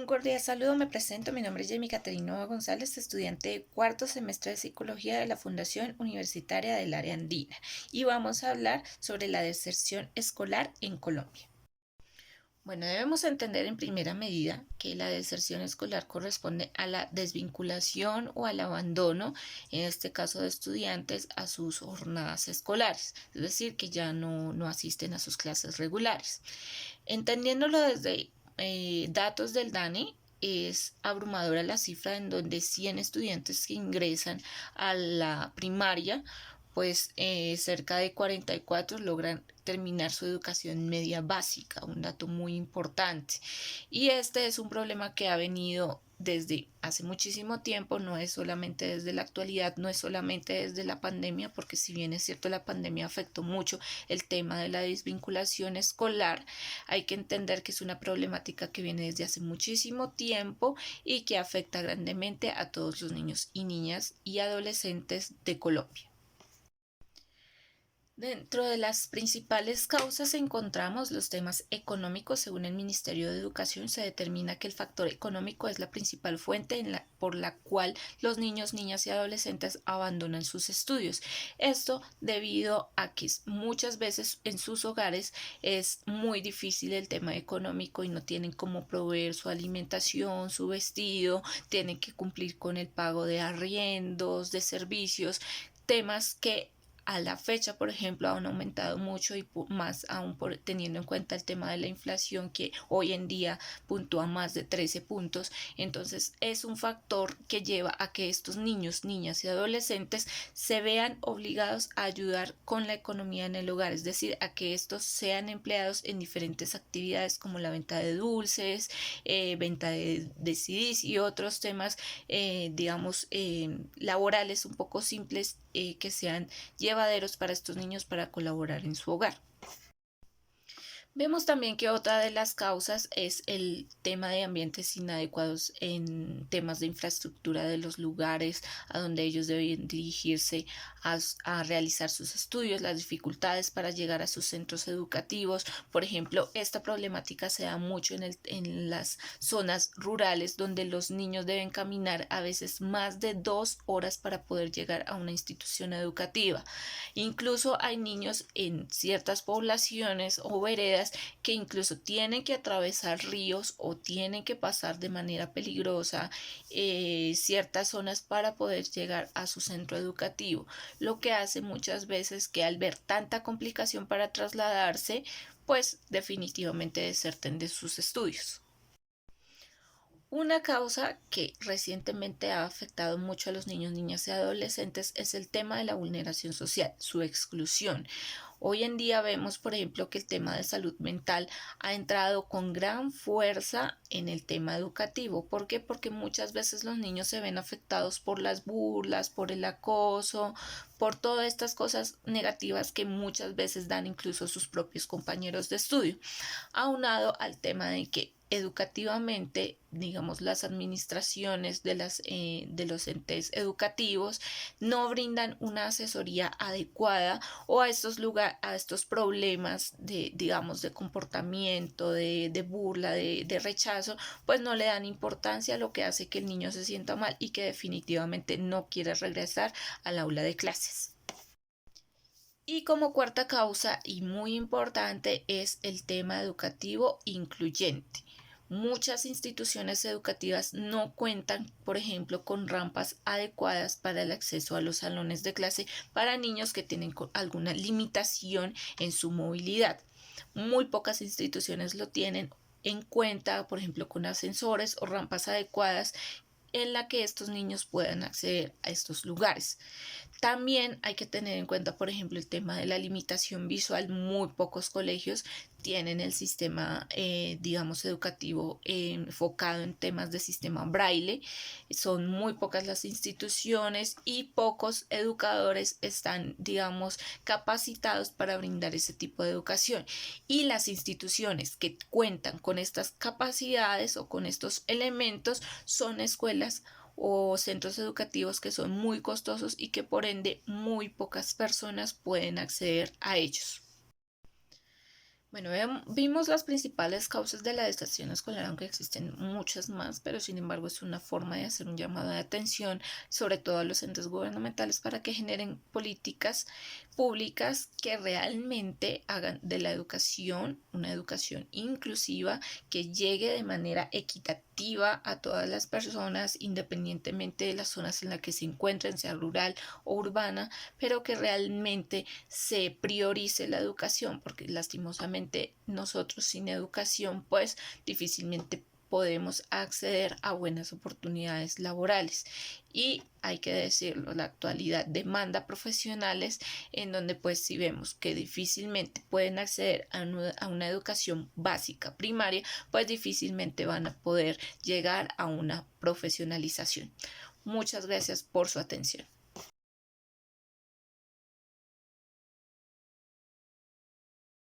Un cordial saludo, me presento, mi nombre es Jamie Caterina González, estudiante de cuarto semestre de Psicología de la Fundación Universitaria del Área Andina, y vamos a hablar sobre la deserción escolar en Colombia. Bueno, debemos entender en primera medida que la deserción escolar corresponde a la desvinculación o al abandono, en este caso de estudiantes, a sus jornadas escolares, es decir, que ya no asisten a sus clases regulares. Entendiéndolo desde datos del DANE, es abrumadora la cifra en donde 100 estudiantes que ingresan a la primaria, pues cerca de 44 logran terminar su educación media básica, un dato muy importante. Y este es un problema que ha venido desde hace muchísimo tiempo, no es solamente desde la actualidad, no es solamente desde la pandemia, porque si bien es cierto la pandemia afectó mucho el tema de la desvinculación escolar, hay que entender que es una problemática que viene desde hace muchísimo tiempo y que afecta grandemente a todos los niños y niñas y adolescentes de Colombia. Dentro de las principales causas encontramos los temas económicos. Según el Ministerio de Educación, se determina que el factor económico es la principal fuente por la cual los niños, niñas y adolescentes abandonan sus estudios. Esto debido a que muchas veces en sus hogares es muy difícil el tema económico y no tienen cómo proveer su alimentación, su vestido, tienen que cumplir con el pago de arriendos, de servicios, temas que a la fecha, por ejemplo, han aumentado mucho y más aún teniendo en cuenta el tema de la inflación que hoy en día puntúa más de 13 puntos. Entonces es un factor que lleva a que estos niños, niñas y adolescentes se vean obligados a ayudar con la economía en el hogar, es decir, a que estos sean empleados en diferentes actividades como la venta de dulces, venta de CDs y otros temas, laborales un poco simples, que sean llevaderos para estos niños para colaborar en su hogar. Vemos también que otra de las causas es el tema de ambientes inadecuados en temas de infraestructura de los lugares a donde ellos deben dirigirse a realizar sus estudios, las dificultades para llegar a sus centros educativos. Por ejemplo, esta problemática se da mucho en las zonas rurales donde los niños deben caminar a veces más de 2 horas para poder llegar a una institución educativa. Incluso hay niños en ciertas poblaciones o veredas que incluso tienen que atravesar ríos o tienen que pasar de manera peligrosa ciertas zonas para poder llegar a su centro educativo, lo que hace muchas veces que al ver tanta complicación para trasladarse, pues definitivamente deserten de sus estudios. Una causa que recientemente ha afectado mucho a los niños, niñas y adolescentes es el tema de la vulneración social, su exclusión. Hoy en día vemos, por ejemplo, que el tema de salud mental ha entrado con gran fuerza en el tema educativo. ¿Por qué? Porque muchas veces los niños se ven afectados por las burlas, por el acoso, por todas estas cosas negativas que muchas veces dan incluso sus propios compañeros de estudio, aunado al tema de que educativamente, digamos, las administraciones de los entes educativos no brindan una asesoría adecuada o a estos problemas de, digamos, de comportamiento, de burla, de rechazo, pues no le dan importancia, lo que hace que el niño se sienta mal y que definitivamente no quiere regresar al aula de clases. Y como cuarta causa y muy importante es el tema educativo incluyente. Muchas instituciones educativas no cuentan, por ejemplo, con rampas adecuadas para el acceso a los salones de clase para niños que tienen alguna limitación en su movilidad. Muy pocas instituciones lo tienen en cuenta, por ejemplo, con ascensores o rampas adecuadas en la que estos niños puedan acceder a estos lugares. También hay que tener en cuenta, por ejemplo, el tema de la limitación visual. Muy pocos colegios tienen el sistema, digamos, educativo enfocado en temas de sistema braille. Son muy pocas las instituciones y pocos educadores están, digamos, capacitados para brindar ese tipo de educación. Y las instituciones que cuentan con estas capacidades o con estos elementos son escuelas o centros educativos que son muy costosos y que por ende muy pocas personas pueden acceder a ellos. Bueno, vimos las principales causas de la deserción escolar, aunque existen muchas más, pero sin embargo es una forma de hacer un llamado de atención, sobre todo a los entes gubernamentales, para que generen políticas públicas que realmente hagan de la educación una educación inclusiva, que llegue de manera equitativa a todas las personas, independientemente de las zonas en las que se encuentren, sea rural o urbana, pero que realmente se priorice la educación, porque lastimosamente nosotros sin educación pues difícilmente podemos acceder a buenas oportunidades laborales. Y hay que decirlo, la actualidad demanda profesionales en donde pues si vemos que difícilmente pueden acceder a una educación básica primaria, pues difícilmente van a poder llegar a una profesionalización. Muchas gracias por su atención.